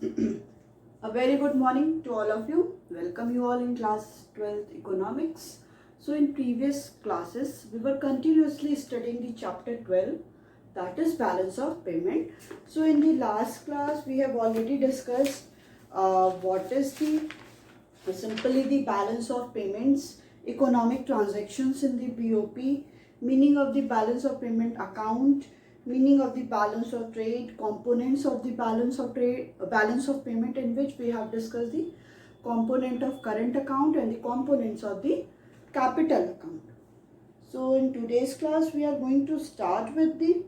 A very good morning to all of you. Welcome you all in class 12th economics. So in previous classes we were continuously studying the chapter 12, that is balance of payment. So in the last class we have already discussed what is simply the balance of payments, economic transactions in the BOP, meaning of the balance of payment account, meaning of the balance of trade, components of the balance of trade, balance of payment, in which we have discussed the component of current account and the components of the capital account. So in today's class we are going to start with the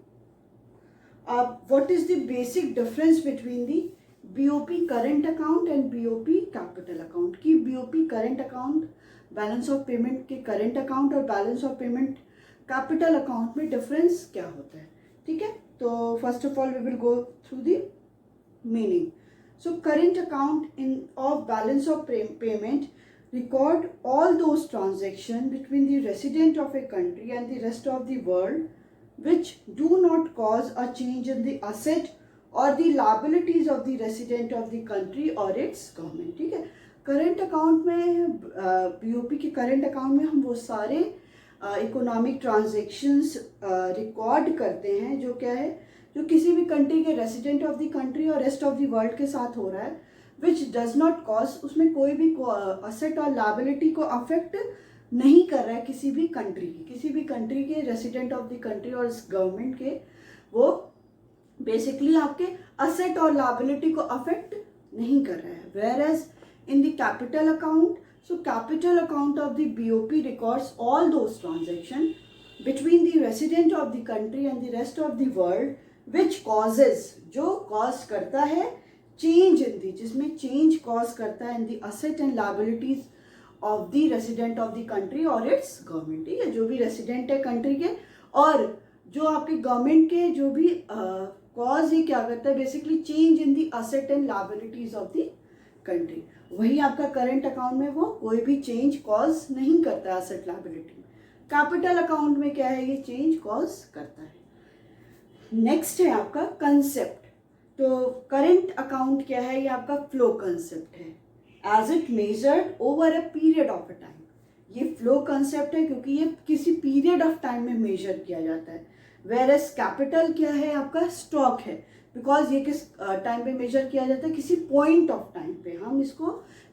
what is the basic difference between the BOP current account and BOP capital account. कि BOP current account balance of payment के current account और balance of payment capital account में difference क्या होता है. ठीक है, तो first of all we will go through the meaning. So current account in of balance of payment record all those transactions between the resident of a country and the rest of the world which do not cause a change in the asset or the liabilities of the resident of the country or its government. ठीक है, current account में BOP के current account में हम वो सारे economic transactions record करते हैं जो क्या है, जो किसी भी कंट्री के रेसिडेंट ऑफ द कंट्री और रेस्ट ऑफ द वर्ल्ड के साथ हो रहा है, विच डज नॉट कॉज, उसमें कोई भी असेट और लाइबिलिटी को अफेक्ट नहीं कर रहा है किसी भी कंट्री के रेसिडेंट ऑफ द कंट्री और गवर्नमेंट के, वो बेसिकली आपके असेट और लाइबिलिटी को अफेक्ट नहीं कर रहा है. Whereas in the capital account, so capital account of the BOP records all those transactions between the resident of the country and the rest of the world which causes, जो cause करता है change in the, जिसमें change cause करता है in the asset and liabilities of the resident of the country or its government. ठीक है, जो भी resident है country के और जो आपके government के जो भी cause ये क्या करता है, basically change in the asset and liabilities of the country. वही आपका करंट अकाउंट में वो कोई भी चेंज कॉज नहीं करता है एसेट लायबिलिटी में. कैपिटल अकाउंट में क्या है, ये चेंज कॉज करता है. नेक्स्ट है आपका कंसेप्ट. तो करंट अकाउंट क्या है, ये आपका फ्लो कंसेप्ट है. As it measured over a period of a time, ये फ्लो कंसेप्ट है क्योंकि ये किसी पीरियड ऑफ टाइम में मेजर किया जाता है. वेयर एज कैपिटल क्या है, आपका स्टॉक है, बिकॉज ये किस टाइम पे मेजर किया जाता है, किसी पॉइंट ऑफ टाइम पे. हम इसको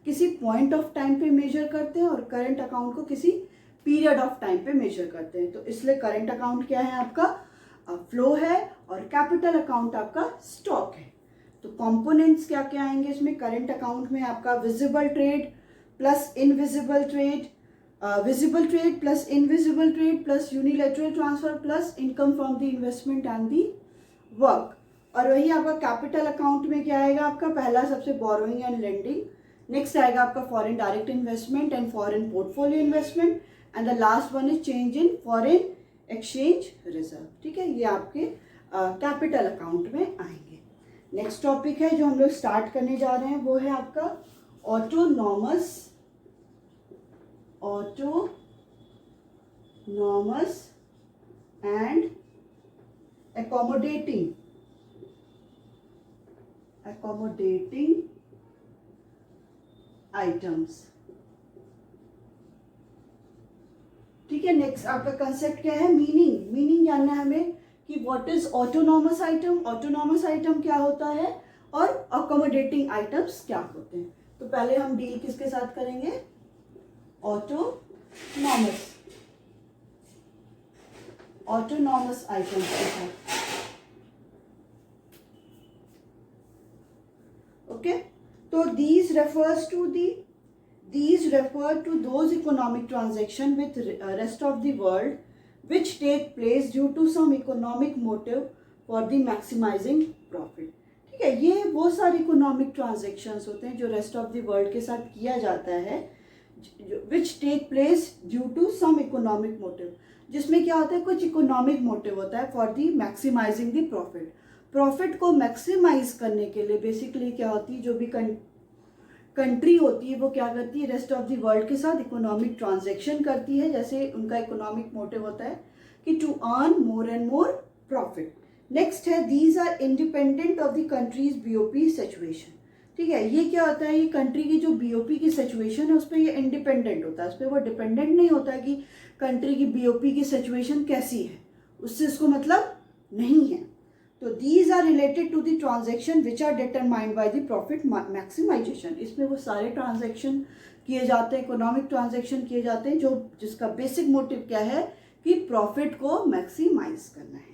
किसी पॉइंट ऑफ टाइम पे मेजर करते हैं और करंट अकाउंट को किसी पीरियड ऑफ टाइम पे मेजर करते हैं. तो इसलिए करंट अकाउंट क्या है, आपका फ्लो है और कैपिटल अकाउंट आपका स्टॉक है. तो कंपोनेंट्स क्या क्या आएंगे इसमें, करंट अकाउंट में आपका visible trade plus invisible trade, visible trade plus invisible trade plus unilateral transfer plus income from the investment and the work. और वही आपका कैपिटल अकाउंट में क्या आएगा, आपका पहला सबसे बोरोइंग एंड लेंडिंग, नेक्स्ट आएगा आपका foreign direct investment and foreign portfolio investment, and the last one is change in foreign exchange reserve. ठीक है, ये आपके कैपिटल अकाउंट में आएंगे. नेक्स्ट टॉपिक है जो हम लोग स्टार्ट करने जा रहे हैं, वो है आपका ऑटोनॉमस एंड accommodating items. ठीक है, नेक्स्ट आपका कंसेप्ट क्या है, मीनिंग जानना है हमें कि what is autonomous item, autonomous item क्या होता है और अकोमोडेटिंग आइटम्स क्या होते हैं. तो पहले हम डील किसके साथ करेंगे, ऑटोनॉमस आइटम्स के साथ. Okay, so these refer to those economic transactions with rest of the world which take place due to some economic motive for the maximizing profit. ठीक है, ये वो सारे इकोनॉमिक ट्रांजेक्शन्स होते हैं जो रेस्ट ऑफ द वर्ल्ड के साथ किया जाता है, which take place due to some economic motive, जिसमें क्या होता है, कुछ इकोनॉमिक मोटिव होता है for the maximising the profit. Profit को मैक्सिमाइज करने के लिए बेसिकली क्या होती है, जो भी कंट्री होती है वो क्या करती है, रेस्ट ऑफ द वर्ल्ड के साथ इकोनॉमिक ट्रांजैक्शन करती है. जैसे उनका इकोनॉमिक मोटिव होता है कि to earn more and more profit. Next है, these are independent of the countries BOP situation. ठीक है। ये क्या होता है, ये कंट्री की जो बीओपी की सिचुएशन है उस पर ये इंडिपेंडेंट होता है, उस पर वो डिपेंडेंट नहीं होता कि कंट्री की बीओपी की सिचुएशन कैसी है, उससे इसको मतलब नहीं है। तो these are related to the transaction which are determined by the profit maximisation. इसमें वो सारे ट्रांजेक्शन किए जाते हैं, इकोनॉमिक ट्रांजेक्शन किए जाते हैं जो जिसका बेसिक मोटिव क्या है कि प्रॉफिट को मैक्सिमाइज करना है।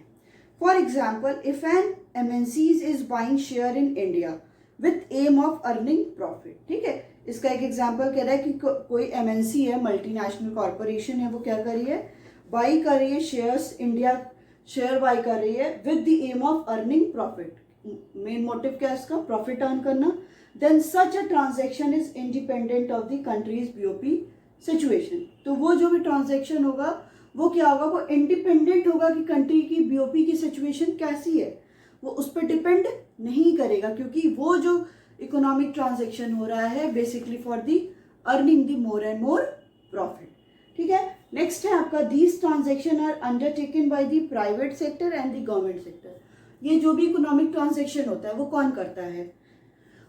For example, if an MNCs is buying share in India with aim of earning profit, ठीक है। इसका एक एग्जाम्पल कह रहा है कि कोई MNC है, मल्टीनेशनल कॉरपोरेशन है, वो क्या कर रही है, बाई कर रही है शेयर्स, इंडिया शेयर बाई कर रही है with the aim of earning profit. Main motive क्या है इसका, प्रॉफिट अर्न करना। Then such a transaction is independent of the countries BOP situation. तो वो जो भी ट्रांजेक्शन होगा वो क्या होगा, वो इंडिपेंडेंट होगा कि कंट्री की बीओपी की सिचुएशन कैसी है, वो उस पर डिपेंड नहीं करेगा, क्योंकि वो जो इकोनॉमिक ट्रांजेक्शन हो रहा है basically for the earning the more and more profit, ठीक है। नेक्स्ट है आपका, these transaction are undertaken by the private sector and the government sector. ये जो भी इकोनॉमिक ट्रांजेक्शन होता है वो कौन करता है,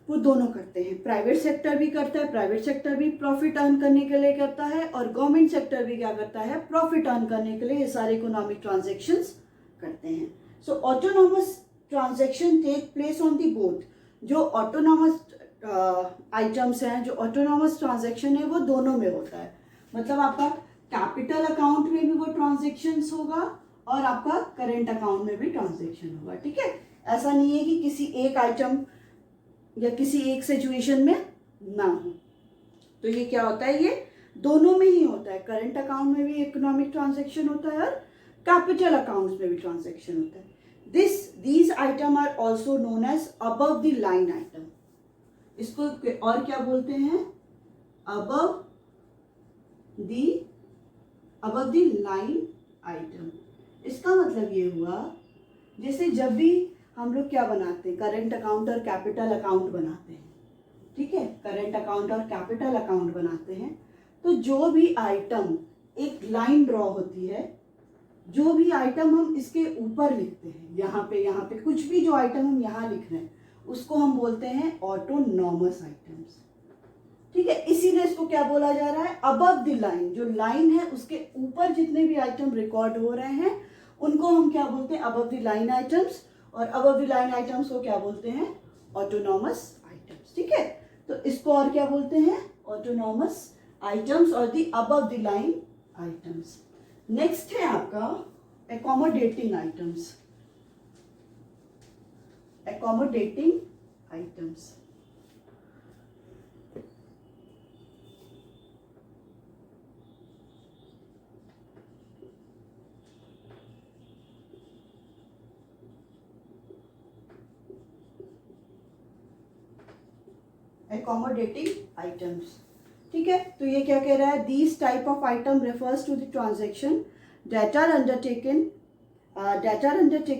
वो दोनों करते हैं। प्राइवेट सेक्टर भी करता है, प्राइवेट सेक्टर भी प्रॉफिट अर्न करने के लिए करता है, और गवर्नमेंट सेक्टर भी क्या करता है, प्रॉफिट अर्न करने के लिए ये सारे इकोनॉमिक ट्रांजेक्शंस करते हैं। So autonomous transaction take place on the both. जो ऑटोनॉमस आइटम्स हैं, जो ऑटोनॉमस ट्रांजेक्शन है वो दोनों में होता है। मतलब आपका कैपिटल अकाउंट में भी वो ट्रांजेक्शंस होगा और आपका करेंट अकाउंट में भी ट्रांजेक्शन होगा, ठीक है। ऐसा नहीं है कि किसी एक आइटम या किसी एक सिचुएशन में ना हो। तो ये क्या होता है, ये दोनों में ही होता है। करंट अकाउंट में भी इकोनॉमिक ट्रांजेक्शन होता है और कैपिटल अकाउंट्स में भी ट्रांजेक्शन होता है। These item are also known as above the line item. इसको और क्या बोलते हैं, अबव द लाइन आइटम। इसका मतलब ये हुआ, जैसे जब भी हम लोग क्या बनाते हैं, करंट अकाउंट और कैपिटल अकाउंट बनाते हैं, ठीक है, करंट अकाउंट और कैपिटल अकाउंट बनाते हैं, तो जो भी आइटम एक लाइन ड्रॉ होती है, जो भी आइटम हम इसके ऊपर लिखते हैं, यहाँ पे कुछ भी जो आइटम हम यहाँ लिख रहे हैं उसको हम बोलते हैं ऑटोनॉमस आइटम्स, ठीक है। इसीलिए इसको क्या बोला जा रहा है, अबव द लाइन। जो लाइन है उसके ऊपर जितने भी आइटम रिकॉर्ड हो रहे हैं उनको हम क्या बोलते हैं, अबव द लाइन आइटम्स, और अबव द लाइन आइटम्स को क्या बोलते हैं, ऑटोनॉमस आइटम्स, ठीक है। तो इसको और क्या बोलते हैं, ऑटोनॉमस आइटम्स और the above the line items. Next है आपका accommodating items. Accommodating items, accommodating items, ठीक है। तो ये क्या कह रहा है, these type of item refers to the transaction that are undertaken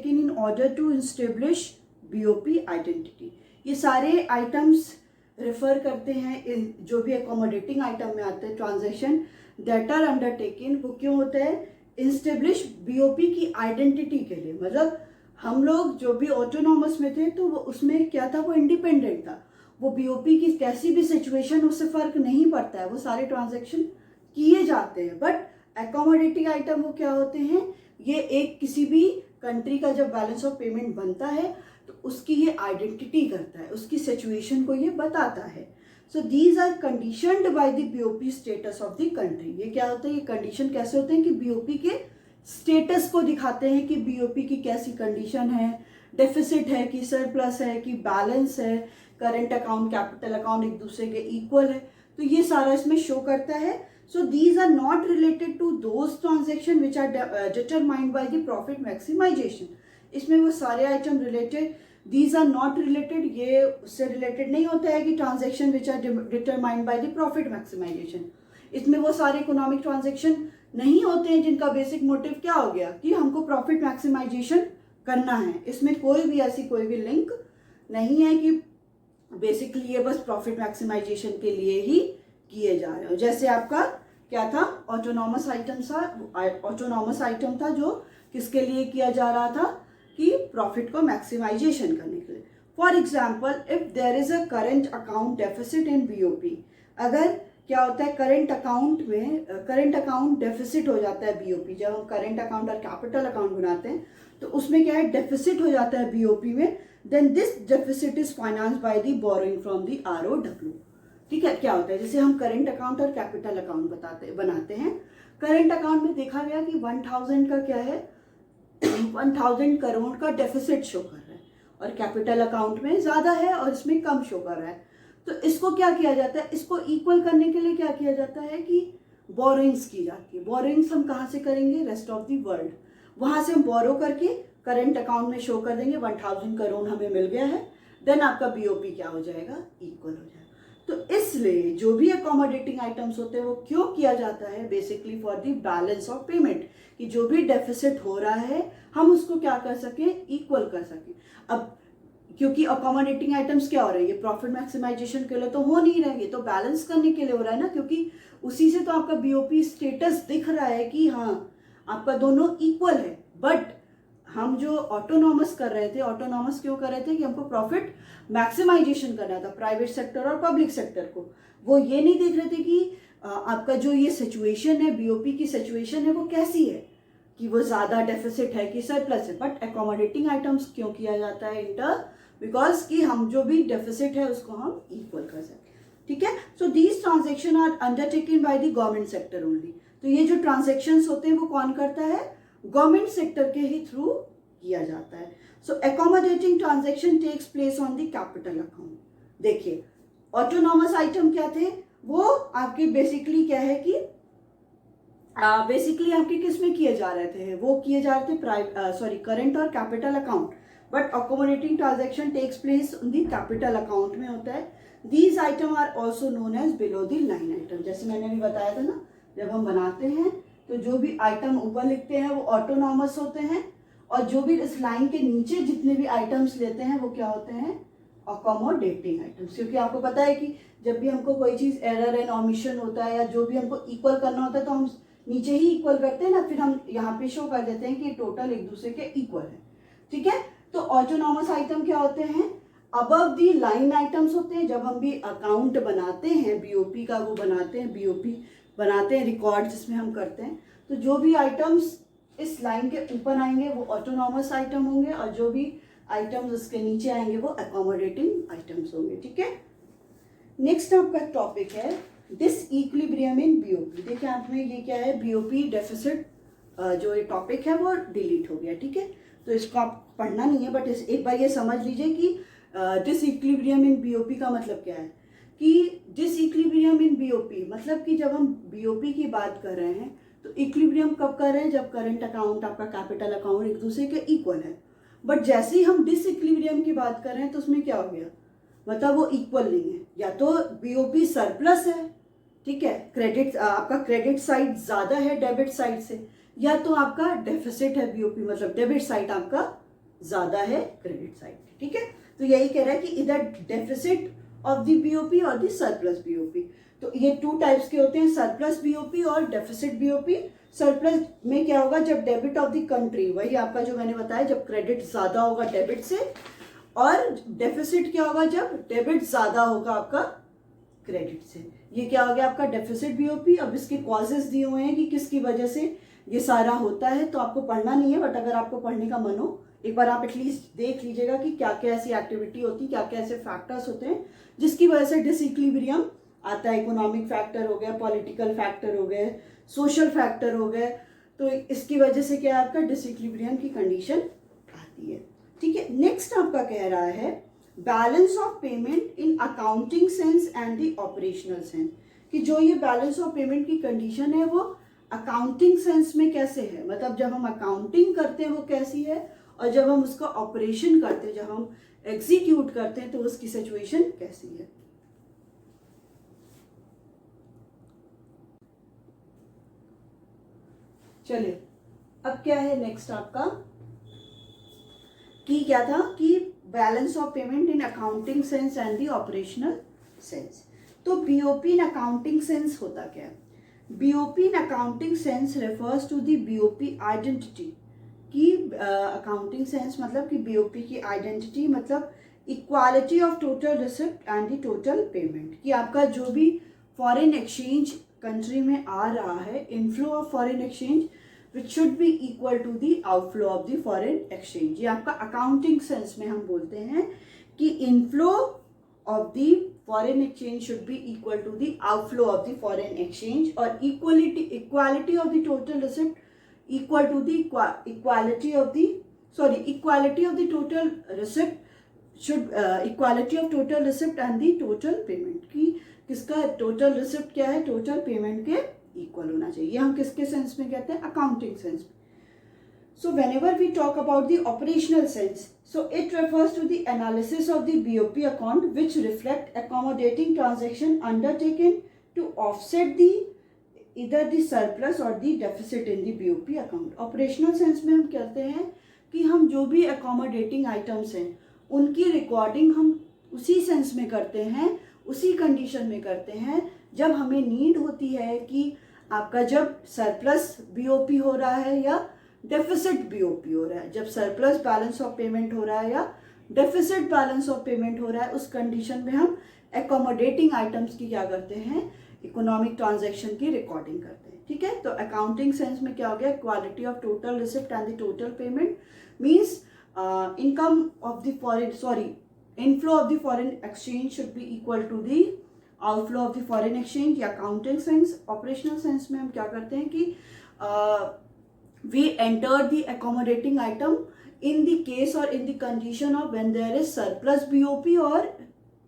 in order to establish BOP identity. ये सारे आइटम्स रेफर करते हैं इन जो भी एकोमोडेटिंग आइटम में आते हैं ट्रांजेक्शन दैट आर अंडरटेकन। वो क्यों होते हैं, एस्टेब्लिश बीओपी की आइडेंटिटी के लिए। मतलब हम लोग जो भी ऑटोनॉमस में थे तो वो उसमें क्या था, वो इंडिपेंडेंट था, वो बीओपी की कैसी भी सिचुएशन उससे फर्क नहीं पड़ता है, वो सारे ट्रांजैक्शन किए जाते हैं। बट एकोमोडेटिंग आइटम वो क्या होते हैं, ये एक किसी भी कंट्री का जब बैलेंस ऑफ पेमेंट बनता है तो उसकी ये आइडेंटिटी करता है, उसकी सिचुएशन को ये बताता है। So these are conditioned by the BOP status of the country. ये क्या होता है, ये कंडीशन कैसे होते हैं कि बीओपी के स्टेटस को दिखाते हैं कि बीओपी की कैसी कंडीशन है, डेफिसिट है कि सरप्लस है कि बैलेंस है, करंट अकाउंट कैपिटल अकाउंट एक दूसरे के इक्वल है, तो ये सारा इसमें शो करता है। So these are not related to those transaction which are determined by the profit maximisation. इसमें वो सारे item related, these are not related, ये उससे रिलेटेड नहीं होता है कि transaction which are determined by the profit maximisation. इसमें वो सारे इकोनॉमिक ट्रांजेक्शन नहीं होते हैं जिनका बेसिक मोटिव क्या हो गया कि हमको प्रॉफिट मैक्सिमाइजेशन करना है। इसमें कोई भी लिंक नहीं है कि बेसिकली ये बस प्रॉफिट मैक्सिमाइजेशन के लिए ही किए जा रहे हो। जैसे आपका क्या था, ऑटोनॉमस आइटम था जो किसके लिए किया जा रहा था कि प्रॉफिट को मैक्सिमाइजेशन करने के लिए। For example if there is a current account deficit in BOP, अगर क्या होता है करंट अकाउंट में करंट अकाउंट डेफिसिट हो जाता है बीओपी, जब हम करंट अकाउंट और कैपिटल अकाउंट बनाते हैं तो उसमें क्या है डेफिसिट हो जाता है बीओपी में, then this deficit is finance by the borrowing from the ROW. ठीक है, क्या होता है जैसे हम करंट अकाउंट और कैपिटल अकाउंट बनाते हैं, करंट अकाउंट में देखा गया कि 1000 का क्या है 1000 करोड़ का डेफिसिट शो कर रहा है और कैपिटल अकाउंट में ज़्यादा है और इसमें कम शो कर रहा है। तो इसको क्या किया जाता है, इसको इक्वल करने के लिए क्या किया जाता है कि बोरोइंग्स की जाती है। बोरोइंग्स हम कहाँ से करेंगे, रेस्ट ऑफ द वर्ल्ड, वहाँ से हम बोरो करके करंट अकाउंट में शो कर देंगे 1000 करोड़ हमें मिल गया है, देन आपका बीओपी क्या हो जाएगा, इक्वल हो जाएगा। तो इसलिए जो भी अकोमोडेटिंग आइटम्स होते हैं वो क्यों किया जाता है, basically for the balance of payment, कि जो भी डेफिसिट हो रहा है हम उसको क्या कर सकें, इक्वल कर सकें। अब क्योंकि अकोमोडेटिंग आइटम्स क्या हो रहे हैं, ये प्रॉफिट मैक्सिमाइजेशन के लिए तो हो नहीं रहे, तो बैलेंस करने के लिए हो रहा है ना, क्योंकि उसी से तो आपका बीओपी स्टेटस दिख रहा है कि हाँ आपका दोनों इक्वल है। बट हम जो ऑटोनॉमस कर रहे थे, ऑटोनॉमस क्यों कर रहे थे कि हमको प्रॉफिट मैक्सिमाइजेशन करना था प्राइवेट सेक्टर और पब्लिक सेक्टर को, वो ये नहीं देख रहे थे कि आपका जो ये सिचुएशन है बीओपी की सिचुएशन है वो कैसी है, कि वो ज़्यादा डेफिसिट है कि सरप्लस है। बट अकोमोडेटिंग आइटम्स क्यों किया जाता है इंटर, बिकॉज कि हम जो भी डेफिसिट है उसको हम इक्वल कर सकें। ठीक है, so these transaction are undertaken by the government sector only. तो ये जो ट्रांजेक्शन्स होते हैं वो कौन करता है, गवर्नमेंट सेक्टर के ही थ्रू किया जाता है। So accommodating transaction takes place on the capital account. देखिए ऑटोनॉमस आइटम क्या थे, वो आपके बेसिकली क्या है कि बेसिकली आपके किस में किए जा रहे थे, वो किए जा रहे थे करंट और capital account, but accommodating transaction takes place on the capital account में होता है। These item are also known as below the line item. जैसे मैंने भी बताया था ना, जब हम बनाते हैं तो जो भी आइटम ऊपर लिखते हैं वो ऑटोनॉमस होते हैं, और जो भी इस लाइन के नीचे जितने भी आइटम्स लेते हैं वो क्या होते हैं, अकोमोडेटिंग आइटम्स। क्योंकि आपको पता है कि जब भी हमको कोई चीज़ एरर एंड ओमिशन होता है या जो भी हमको इक्वल करना होता है तो हम नीचे ही इक्वल करते हैं ना, फिर हम यहाँ पे शो कर देते हैं कि टोटल एक दूसरे के इक्वल है। ठीक है, तो ऑटोनॉमस आइटम क्या होते हैं, अबव दी लाइन आइटम्स होते हैं। जब हम भी अकाउंट बनाते हैं बीओपी का, वो बनाते हैं बीओपी बनाते हैं रिकॉर्ड जिसमें हम करते हैं, तो जो भी आइटम्स इस लाइन के ऊपर आएंगे वो ऑटोनॉमस आइटम होंगे, और जो भी आइटम्स उसके नीचे आएंगे वो अकोमोडेटिंग आइटम्स होंगे। ठीक है, नेक्स्ट आपका टॉपिक है डिसइक्विलिब्रियम इन बीओपी। देखिए आप में ये क्या है, बीओपी डेफिसिट, जो ये टॉपिक है वो डिलीट हो गया। ठीक है, तो इसको आप पढ़ना नहीं है, बट एक बार ये समझ लीजिए कि डिसइक्विलिब्रियम इन बीओपी का मतलब क्या है, कि डिसइक्विलिब्रियम इन बीओपी मतलब कि जब हम बीओपी की बात कर रहे हैं तो इक्विलिब्रियम कब कर रहे हैं, जब करंट अकाउंट आपका कैपिटल अकाउंट एक दूसरे के इक्वल है। बट जैसे ही हम डिसइक्विलिब्रियम की बात कर रहे हैं तो उसमें क्या हो गया, मतलब वो इक्वल नहीं है, या तो बीओपी सरप्लस है, ठीक है, क्रेडिट आपका क्रेडिट साइड ज़्यादा है डेबिट साइड से, या तो आपका डेफिसिट है बीओपी मतलब डेबिट साइड आपका ज़्यादा है क्रेडिट साइड। ठीक है, तो यही कह रहा है कि इधर डेफिसिट ऑफ द बीओपी और द सरप्लस बीओपी। तो ये टू टाइप्स के होते हैं, सरप्लस बीओपी और डेफिसिट बीओपी। सरप्लस में क्या होगा, जब डेबिट ऑफ द कंट्री, वही आपका जो मैंने बताया, जब क्रेडिट ज़्यादा होगा डेबिट से, और डेफिसिट क्या होगा, जब डेबिट ज़्यादा होगा आपका क्रेडिट से। ये क्या हो गया आपका डेफिसिट बीओपी। अब इसके कॉजेस दिए हुए हैं कि किसकी वजह से ये सारा होता है, तो आपको पढ़ना नहीं है, बट अगर आपको पढ़ने का मन हो एक बार आप एटलीस्ट देख लीजिएगा कि क्या क्या ऐसी एक्टिविटी होती है, क्या क्या ऐसे फैक्टर्स होते हैं जिसकी वजह से डिसइक्विलिब्रियम आता है। इकोनॉमिक फैक्टर हो गया, पॉलिटिकल फैक्टर हो गए, सोशल फैक्टर हो गए, तो इसकी वजह से क्या आपका डिसइक्विलिब्रियम की कंडीशन आती है। ठीक है, नेक्स्ट आपका कह रहा है balance of payment in accounting sense and the operational sense, कि जो ये बैलेंस ऑफ पेमेंट की कंडीशन है वो अकाउंटिंग सेंस में कैसे है, मतलब जब हम अकाउंटिंग करते हैं वो कैसी है, और जब हम उसका ऑपरेशन करते हैं, जब हम एग्जीक्यूट करते हैं तो उसकी सिचुएशन कैसी है। चलिए अब क्या है नेक्स्ट आपका, कि क्या था कि balance of payment in accounting sense and the operational sense. तो बीओपी इन अकाउंटिंग सेंस होता क्या है, BOP in accounting sense refers to the BOP identity, कि अकाउंटिंग सेंस मतलब कि बीओपी की आइडेंटिटी, मतलब equality of total receipt and the total payment, कि आपका जो भी फॉरेन एक्सचेंज कंट्री में आ रहा है, inflow of foreign exchange which should be equal to the outflow of the foreign exchange. ये आपका अकाउंटिंग सेंस में हम बोलते हैं कि inflow of the foreign exchange should be equal to the outflow of the foreign exchange, और equality of the total receipt equal to the equality of the total receipt should equality of total receipt and the total payment, की किसका total receipt क्या है, total payment के equal होना चाहिए। हम किसके सेंस में कहते हैं, अकाउंटिंग सेंस में। So whenever we talk about the operational sense, so it refers to the analysis of the BOP account which reflect accommodating transaction undertaken to offset the either the surplus or the deficit in the BOP account. Operational sense में हम कहते हैं कि हम जो भी accommodating items हैं उनकी रिकॉर्डिंग हम उसी सेंस में करते हैं, उसी कंडीशन में करते हैं जब हमें नीड होती है कि आपका जब सरप्लस बीओपी हो रहा है या डेफिसिट बीओपी हो रहा है, जब सरप्लस बैलेंस ऑफ पेमेंट हो रहा है या डेफिसिट बैलेंस ऑफ पेमेंट हो रहा है, उस कंडीशन में हम एकोमोडेटिंग आइटम्स की क्या करते हैं, इकोनॉमिक ट्रांजैक्शन की रिकॉर्डिंग करते हैं। ठीक है, तो अकाउंटिंग सेंस में क्या हो गया, quality of total receipt and the total payment means income of the foreign inflow of the foreign exchange should be equal to the outflow of the foreign exchange. या अकाउंटिंग सेंस, ऑपरेशनल सेंस में हम क्या करते हैं कि we enter the accommodating item in the case or in the condition of when there is surplus BOP or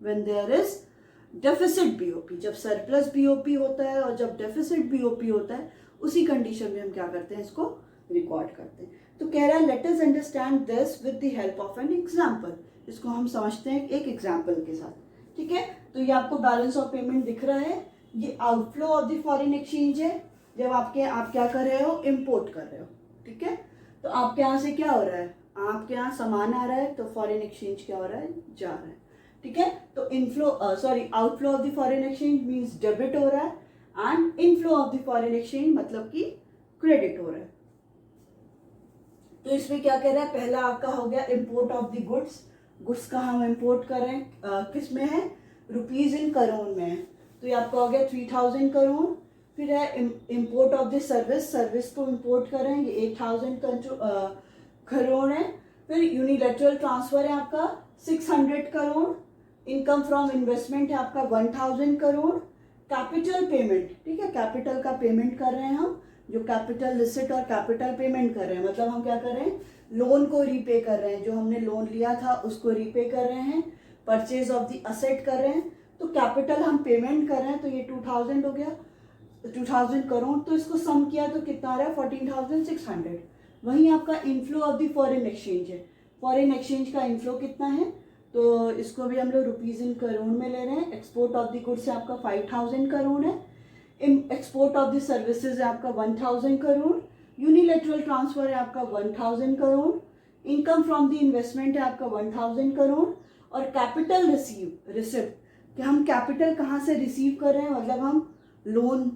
when there is deficit BOP। जब surplus BOP होता है और जब deficit BOP होता है, उसी कंडीशन में हम क्या करते हैं, इसको रिकॉर्ड करते हैं। तो कह रहा है let us understand this with the help of an example। इसको हम समझते हैं एक एग्जाम्पल के साथ। ठीक है, तो ये आपको बैलेंस ऑफ पेमेंट दिख रहा है, ये outflow of the foreign exchange है जब आप क्या कर रहे हो, इम्पोर्ट कर रहे हो। ठीक है, तो आपके यहाँ से क्या हो रहा है, आपके यहाँ सामान आ रहा है तो फॉरेन एक्सचेंज क्या हो रहा है, जा रहा है। ठीक है, तो outflow of the foreign exchange means debit हो रहा है and inflow of the foreign exchange मतलब कि क्रेडिट हो रहा है। तो इसमें क्या कह रहा है, पहला आपका हो गया इम्पोर्ट ऑफ द गुड्स का हम इम्पोर्ट कर रहे हैं, किस में है, रुपीज इन करोड़ में है, तो ये आपका हो गया 3000 करोड़। फिर है इम्पोर्ट ऑफ द सर्विस को इम्पोर्ट कर रहे हैं, ये 8000 करोड़ है। फिर यूनिलैटरल ट्रांसफर है आपका 600 करोड़। इनकम फ्रॉम इन्वेस्टमेंट है आपका 1000 करोड़। कैपिटल पेमेंट, ठीक है, कैपिटल का पेमेंट कर रहे हैं हम, जो कैपिटल रिसिट और कैपिटल पेमेंट कर रहे हैं, मतलब हम क्या कर रहे हैं, लोन को रीपे कर रहे हैं, जो हमने लोन लिया था उसको रीपे कर रहे हैं, परचेज ऑफ द असेट कर रहे हैं। तो कैपिटल हम पेमेंट कर रहे हैं, तो ये 2000 हो गया, 2000 करोड़। तो इसको सम किया तो कितना आ रहा है, 14600। वहीं आपका inflow of the foreign exchange है, फॉरेन एक्सचेंज का इनफ्लो कितना है, तो इसको भी हम लोग रुपीज इन करोड़ में ले रहे हैं। एक्सपोर्ट ऑफ द गुड्स है आपका 5000 करोड़ है। एक्सपोर्ट ऑफ द सर्विसेज है आपका 1000 करोड़। यूनिलैटरल ट्रांसफर है आपका 1000 crore. Income from the investment है आपका 1000 करोड़। और कैपिटल रिसिप्ट, कि हम कैपिटल कहाँ से रिसीव कर रहे हैं, मतलब हम लोन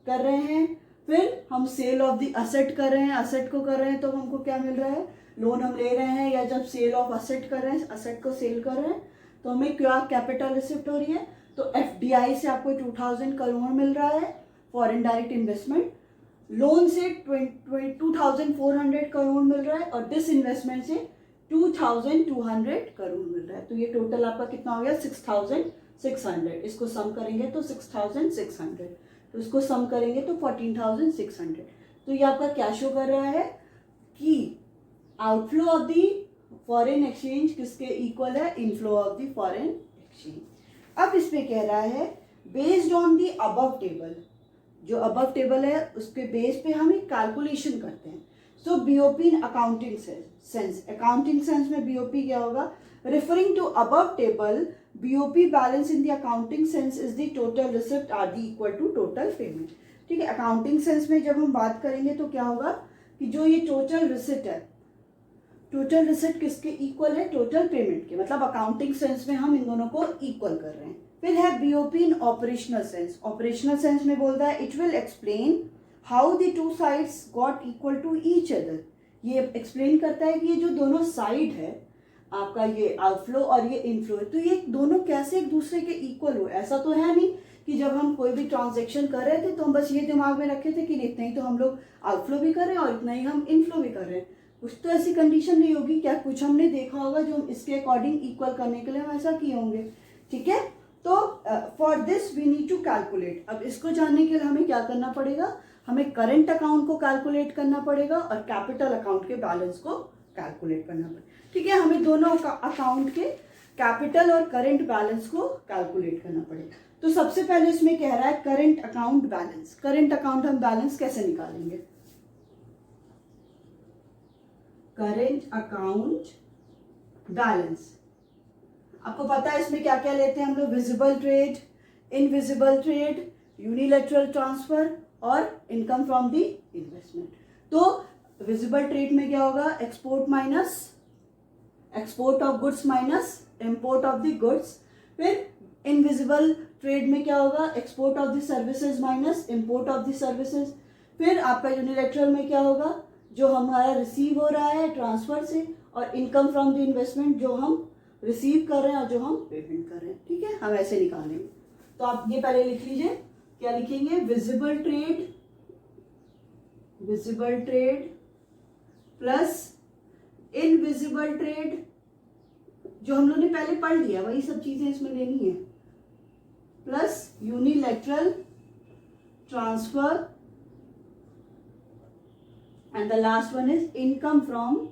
कर रहे हैं, फिर हम सेल ऑफ द असेट कर रहे हैं, असेट को कर रहे हैं तो हमको क्या मिल रहा है, लोन हम ले रहे हैं, या जब सेल ऑफ असेट कर रहे हैं, असेट को सेल कर रहे हैं तो हमें क्या कैपिटल रिसिप्ट हो रही है। तो एफडीआई से आपको 2000 करोड़ मिल रहा है, फॉरेन डायरेक्ट इन्वेस्टमेंट। लोन से 2400 करोड़ मिल रहा है, और डिसइन्वेस्टमेंट से 2200 करोड़ मिल रहा है। तो ये टोटल आपका कितना हो गया, 6600। इसको सम करेंगे तो 6600, तो इसको सम करेंगे तो 14600। तो ये आपका क्या शो कर रहा है कि outflow of the foreign exchange किसके इक्वल है, inflow of the foreign exchange. अब इसमें कह रहा है based on the above table, जो अबव टेबल है उसके बेस पे हम एक कैलकुलेशन करते हैं। So BOP in accounting sense, accounting sense में बीओपी क्या होगा, referring to above table, BOP balance in the accounting sense is the total receipt are the equal to total payment। ठीक है, अकाउंटिंग सेंस में जब हम बात करेंगे तो क्या होगा कि जो ये टोटल रिसिट है, टोटल रिसिट किसके इक्वल है, टोटल पेमेंट के, मतलब अकाउंटिंग सेंस में हम इन दोनों को इक्वल कर रहे हैं। फिर है BOP in operational sense, operational sense में बोलता है it will explain how the two sides got equal to each other. ये एक्सप्लेन करता है कि ये जो दोनों साइड है आपका ये आउटफ्लो और ये इनफ्लो है, तो ये दोनों कैसे एक दूसरे के इक्वल हो? ऐसा तो है नहीं कि जब हम कोई भी ट्रांजेक्शन कर रहे थे तो हम बस ये दिमाग में रखे थे कि इतना ही तो हम लोग आउटफ्लो भी कर रहे हैं और इतना ही हम इनफ्लो भी कर रहे हैं। कुछ तो ऐसी कंडीशन नहीं होगी क्या? कुछ हमने देखा होगा जो हम इसके अकॉर्डिंग इक्वल करने के लिए हम ऐसा किए होंगे। ठीक है, तो for this we need to calculate. अब इसको जानने के लिए हमें क्या करना पड़ेगा? हमें करंट अकाउंट को कैलकुलेट करना पड़ेगा और कैपिटल अकाउंट के बैलेंस को कैलकुलेट करना पड़ेगा। ठीक है, हमें दोनों अकाउंट के कैपिटल और करंट बैलेंस को कैलकुलेट करना पड़ेगा। तो सबसे पहले इसमें कह रहा है current account balance. Current account हम बैलेंस कैसे निकालेंगे? करंट अकाउंट बैलेंस, आपको पता है इसमें क्या क्या लेते हैं हम लोग? Visible trade, invisible trade, unilateral transfer और इनकम फ्रॉम द इन्वेस्टमेंट। तो विजिबल ट्रेड में क्या होगा? Export minus export of goods minus import of the goods. फिर इनविजिबल ट्रेड में क्या होगा? Export of the services minus import of the services. फिर आपका यूनिलैटरल में क्या होगा? जो हमारा रिसीव हो रहा है ट्रांसफर से, और इनकम फ्रॉम द इन्वेस्टमेंट जो हम रिसीव कर रहे हैं और जो हम पेमेंट कर रहे हैं। ठीक है, हम ऐसे निकालेंगे। तो आप ये पहले लिख लीजिए, क्या लिखेंगे? Visible trade plus invisible trade, जो हम लोग ने पहले पढ़ लिया वही सब चीजें इसमें लेनी है, plus unilateral transfer and the last one is income from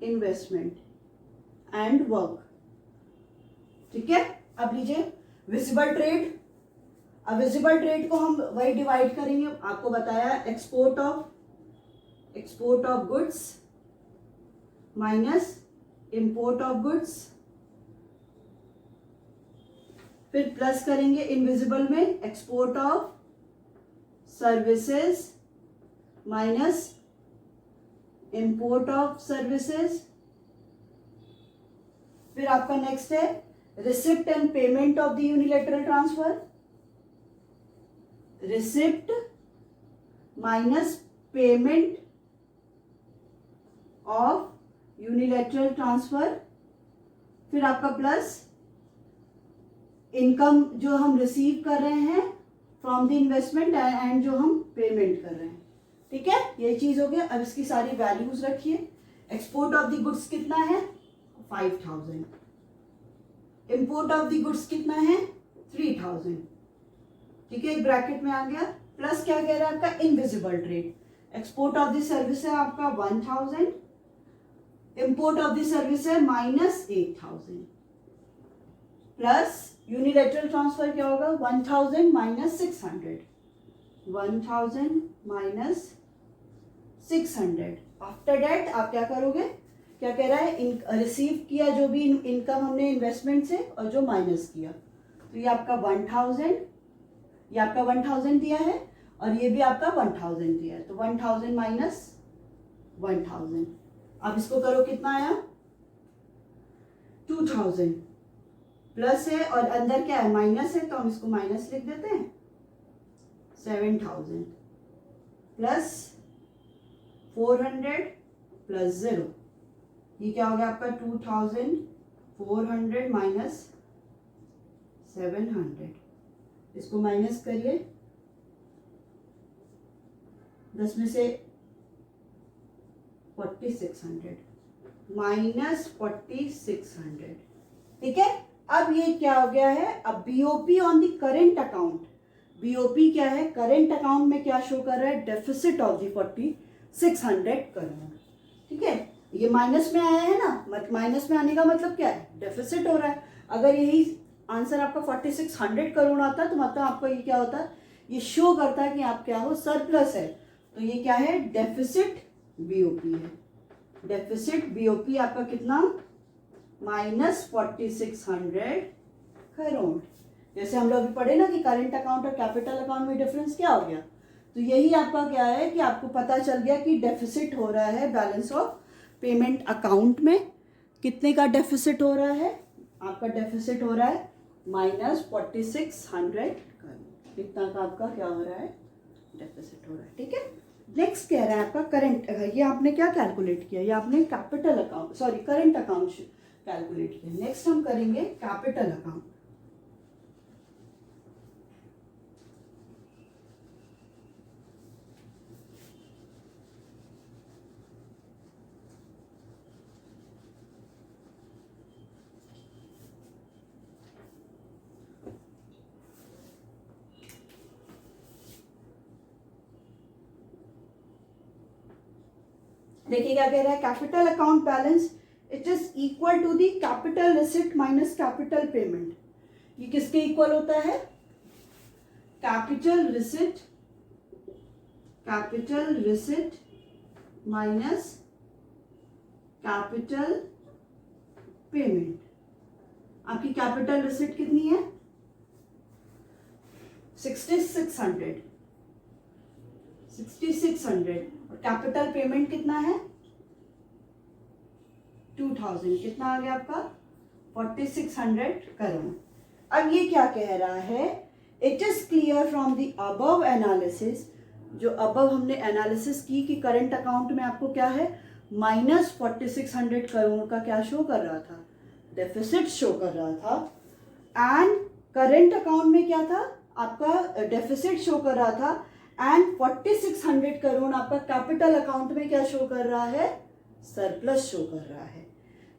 investment and work. ठीक है, अब लीजिए विजिबल ट्रेड। अब विजिबल ट्रेड को हम वही डिवाइड करेंगे, आपको बताया export of goods minus import of goods, फिर प्लस करेंगे इनविजिबल में export of services minus import of services. फिर आपका नेक्स्ट है receipt and payment of the unilateral transfer, receipt minus payment of unilateral transfer. फिर आपका प्लस इनकम जो हम रिसीव कर रहे हैं फ्रॉम द इन्वेस्टमेंट एंड जो हम पेमेंट कर रहे हैं। ठीक है, ये चीज हो गया। अब इसकी सारी वैल्यूज रखिए। एक्सपोर्ट ऑफ द गुड्स कितना है? 5000। इंपोर्ट ऑफ द गुड्स कितना है? 3000। ठीक है, एक ब्रैकेट में आ गया। प्लस क्या कह रहा है आपका? Invisible trade. Export of the service है आपका 1000, इंपोर्ट ऑफ द सर्विस है माइनस 8000, प्लस यूनिलैटरल ट्रांसफर क्या होगा? 1000 माइनस 600, 1000 माइनस 600। आफ्टर दैट आप क्या करोगे? क्या कह रहा है? रिसीव किया जो भी इनकम हमने इन्वेस्टमेंट से और जो माइनस किया, तो ये आपका 1000, ये आपका 1000 दिया है और ये भी आपका 1000 दिया है, तो 1000 माइनस 1000। अब इसको करो, कितना आया? 2000। प्लस है और अंदर क्या है? माइनस है, तो हम इसको माइनस लिख देते हैं। 7000 प्लस 400 प्लस 0, ये क्या हो गया आपका? 2400 माइनस 700। इसको माइनस करिए, 10 में से 4600 माइनस 4600। ठीक है, अब ये क्या हो गया है? अब BOP on the current account. BOP क्या है? करेंट अकाउंट में क्या शो कर रहा है? Deficit of the 4600 crore. ठीक है, ये माइनस में आया है ना, माइनस में आने का मतलब क्या है? डेफिसिट हो रहा है। अगर यही आंसर आपका 4600 करोड़ आता तो मतलब आपका ये क्या होता? ये शो करता है कि आप क्या हो? सरप्लस है। तो ये क्या है? डेफिसिट बीओपी है। डेफिसिट बीओपी आपका कितना? माइनस 4600 करोड़। जैसे हम लोग पढ़े ना कि करंट अकाउंट और कैपिटल अकाउंट में डिफरेंस क्या हो गया, तो यही आपका क्या है कि आपको पता चल गया कि डेफिसिट हो रहा है बैलेंस ऑफ पेमेंट अकाउंट में। कितने का डेफिसिट हो रहा है? आपका डेफिसिट हो रहा है माइनस 4600 करोड़। इतना का आपका क्या हो रहा है? डेफिसिट हो रहा है। ठीक है, नेक्स्ट कह रहा है आपका करंट, ये आपने क्या कैलकुलेट किया, ये आपने capital account sorry current account calculate किया। नेक्स्ट हम करेंगे कैपिटल अकाउंट। देखिए क्या कह रहा है, capital account balance it is equal to the capital receipt minus capital payment. ये किसके इक्वल होता है, capital receipt minus capital payment. आपकी कैपिटल रिसिप्ट कितनी है 6600 और कैपिटल पेमेंट कितना है 2000, कितना आ गया आपका 4600 करोड़। अब ये क्या कह रहा है, it is clear from the above analysis, जो अबव हमने एनालिसिस की कि करंट अकाउंट में आपको क्या है माइनस 4600 करोड़ का क्या शो कर रहा था, डेफिसिट शो कर रहा था। एंड करंट अकाउंट में क्या था आपका डेफिसिट शो कर रहा था, एंड 4600 करोड़ आपका कैपिटल अकाउंट में क्या शो कर रहा है, सरप्लस शो कर रहा है।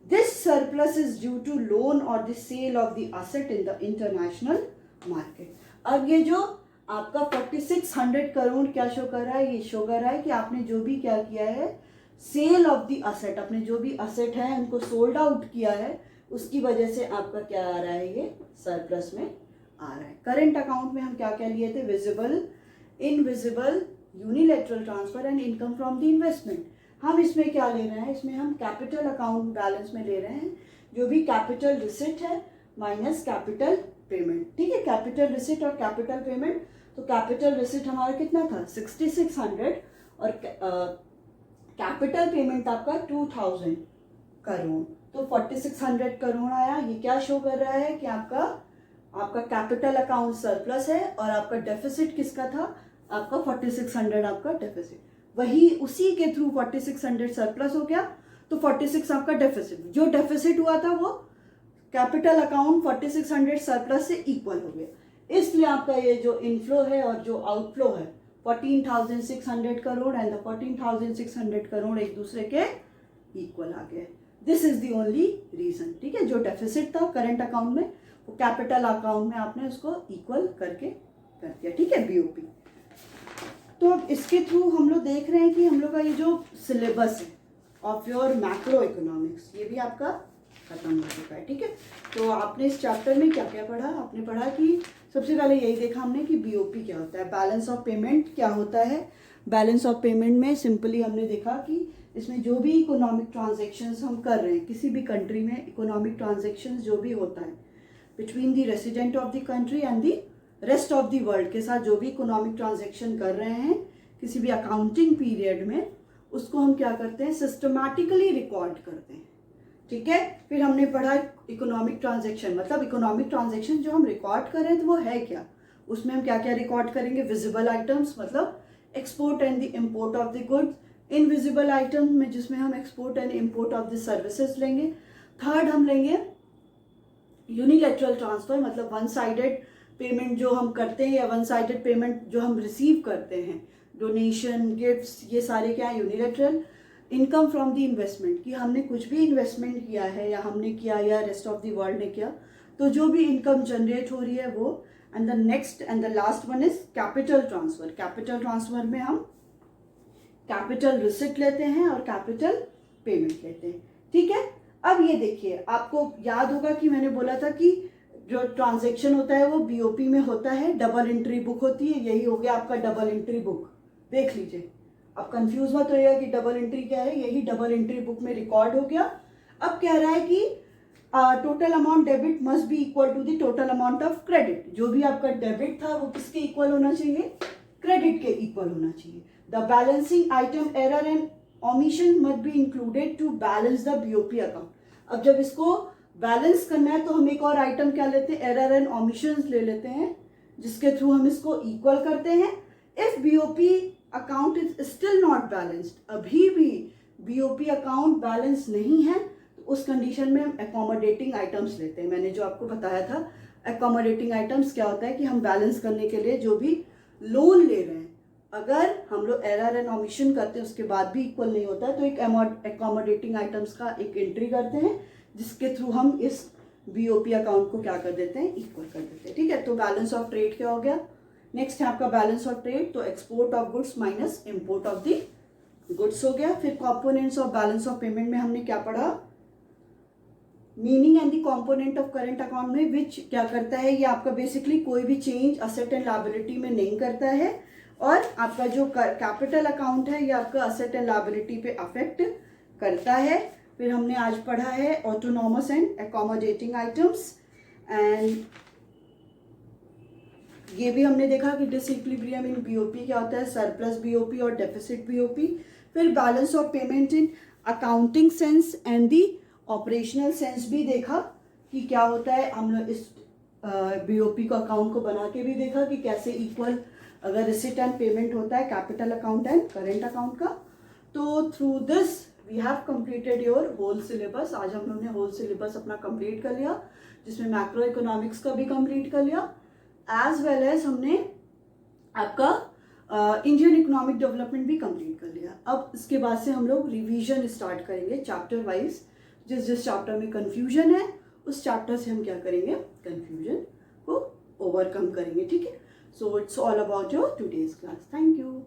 This surplus is due to loan or the sale of the asset in the international market. अब ये जो आपका 4600 करोड़ क्या शो कर रहा है, ये शो कर रहा है कि आपने जो भी क्या किया है, सेल ऑफ द एसेट, अपने जो भी एसेट है उनको सोल्ड आउट किया है, उसकी वजह से आपका क्या आ रहा है, ये सरप्लस में आ रहा है। करंट अकाउंट में हम क्या क्या लिए थे, visible, invisible, unilateral transfer and income from the investment. हम इसमें क्या ले रहे हैं, इसमें हम कैपिटल अकाउंट बैलेंस में ले रहे हैं जो भी कैपिटल रिसिट है माइनस कैपिटल पेमेंट। ठीक है, कैपिटल रिसिट और कैपिटल पेमेंट। तो कैपिटल रिसिट हमारा कितना था 6600 और कैपिटल पेमेंट आपका 2000 करोड़, तो 4600 करोड़ आया। ये क्या शो कर रहा है कि आपका कैपिटल अकाउंट सरप्लस है और आपका डेफिसिट किसका था, आपका 4600 आपका डेफिसिट, वही उसी के थ्रू 4600 सरप्लस हो गया तो 46 आपका डेफिसिट, जो डेफिसिट हुआ था वो कैपिटल अकाउंट 4600 सरप्लस से इक्वल हो गया। इसलिए आपका ये जो इनफ्लो है और जो आउटफ्लो है 14,600 करोड़ एंड द 14,600 करोड़ एक दूसरे के इक्वल आ गए। This is the only reason. ठीक है, जो डेफिसिट था करंट अकाउंट में वो कैपिटल अकाउंट में आपने उसको इक्वल करके कर दिया। ठीक है, बीओपी। तो अब इसके थ्रू हम लोग देख रहे हैं कि हम लोग का ये जो सिलेबस है ऑफ योर मैक्रो इकोनॉमिक्स ये भी आपका खत्म हो चुका है। ठीक है, तो आपने इस चैप्टर में क्या क्या पढ़ा, आपने पढ़ा कि सबसे पहले यही देखा हमने कि बीओपी क्या होता है, बैलेंस ऑफ पेमेंट क्या होता है। बैलेंस ऑफ पेमेंट में सिंपली हमने देखा कि इसमें जो भी इकोनॉमिक ट्रांजेक्शन्स हम कर रहे हैं किसी भी कंट्री में, इकोनॉमिक ट्रांजेक्शन्स जो भी होता है between the resident of the country and the rest of the world के साथ जो भी इकोनॉमिक ट्रांजेक्शन कर रहे हैं किसी भी अकाउंटिंग पीरियड में, उसको हम क्या करते हैं सिस्टमैटिकली रिकॉर्ड करते हैं। ठीक है, फिर हमने पढ़ा इकोनॉमिक ट्रांजेक्शन, मतलब इकोनॉमिक ट्रांजेक्शन जो हम रिकॉर्ड कर रहे हैं तो वो है क्या, उसमें हम क्या क्या रिकॉर्ड करेंगे, विजिबल आइटम्स मतलब export and the import of the goods, invisible item में जिसमें हम export and import of the services लेंगे। थर्ड हम लेंगे यूनिलैटरल ट्रांसफर, मतलब वन साइडेड पेमेंट जो हम करते हैं या वन साइडेड पेमेंट जो हम रिसीव करते हैं, डोनेशन, गिफ्ट्स, ये सारे क्या है unilateral. Income from the investment, कि हमने कुछ भी इन्वेस्टमेंट किया है या हमने किया या रेस्ट ऑफ द वर्ल्ड ने किया, तो जो भी इनकम जनरेट हो रही है वो। And the next and the last one is capital transfer. Capital transfer में हम कैपिटल रिसिट लेते हैं और कैपिटल पेमेंट लेते हैं। ठीक है, अब ये देखिए, आपको याद होगा कि मैंने बोला था कि जो ट्रांजैक्शन होता है वो बीओपी में होता है, डबल एंट्री बुक होती है, यही हो गया आपका डबल एंट्री बुक। देख लीजिए, अब कंफ्यूज मत होइएगा कि डबल एंट्री क्या है, यही डबल एंट्री बुक में रिकॉर्ड हो गया। अब कह रहा है कि total amount debit must be equal to the total amount of credit. जो भी आपका डेबिट था वो किसके इक्वल होना चाहिए, क्रेडिट के इक्वल होना चाहिए। The balancing item error and omission must be included to balance the BOP account. अब जब इसको बैलेंस करना है तो हम एक और आइटम क्या लेते हैं, एरर एंड ओमिशंस ले लेते हैं, जिसके थ्रू हम इसको इक्वल करते हैं। If BOP account is still not balanced, अभी भी बीओपी अकाउंट बैलेंस नहीं है, तो उस कंडीशन में हम अकोमोडेटिंग आइटम्स लेते हैं। मैंने जो आपको बताया था, अकोमोडेटिंग आइटम्स क्या होता है कि हम बैलेंस करने के लिए जो भी लोन ले रहे हैं, अगर हम लोग एरर एंड ओमिशन करते हैं उसके बाद भी इक्वल नहीं होता है, तो एक अकोमोडेटिंग आइटम्स का एक एंट्री करते हैं, जिसके थ्रू हम इस बीओपी अकाउंट को क्या कर देते हैं, इक्वल कर देते हैं। ठीक है, तो बैलेंस ऑफ ट्रेड क्या हो गया? नेक्स्ट है आपका बैलेंस ऑफ ट्रेड, तो export of goods minus import of the goods हो गया। फिर components of balance of payment में हमने क्या पढ़ा? Meaning and the component of current account में विच क्या करता है, ये आपका बेसिकली कोई भी चेंज असेट एंड लायबिलिटी में नहीं करता है, और आपका जो कैपिटल अकाउंट है ये आपका असेट एंड लायबिलिटी पे अफेक्ट करता है। फिर हमने आज पढ़ा है autonomous and accommodating items, and ये भी हमने देखा कि डिसइक्विलिब्रियम इन बीओपी क्या होता है, सरप्लस बीओपी और डेफिसिट बीओपी। फिर balance of payment in accounting sense and the operational sense भी देखा कि क्या होता है। हम लोग इस बीओपी को अकाउंट को बना के भी देखा कि कैसे इक्वल अगर रिसिट एंड पेमेंट होता है capital account and current account का। तो through this we have completed your whole syllabus. आज हम लोगों ने होल सिलेबस अपना कंप्लीट कर लिया, जिसमें मैक्रो इकोनॉमिक्स का भी कंप्लीट कर लिया, एज वेल एज हमने आपका इंडियन इकोनॉमिक डेवलपमेंट भी कंप्लीट कर लिया। अब इसके बाद से हम लोग रिवीजन स्टार्ट करेंगे चैप्टर वाइज। जिस जिस चैप्टर में कंफ्यूजन है उस चैप्टर से हम क्या करेंगे, कंफ्यूजन को ओवरकम करेंगे। ठीक है, so it's all about your today's class. Thank you.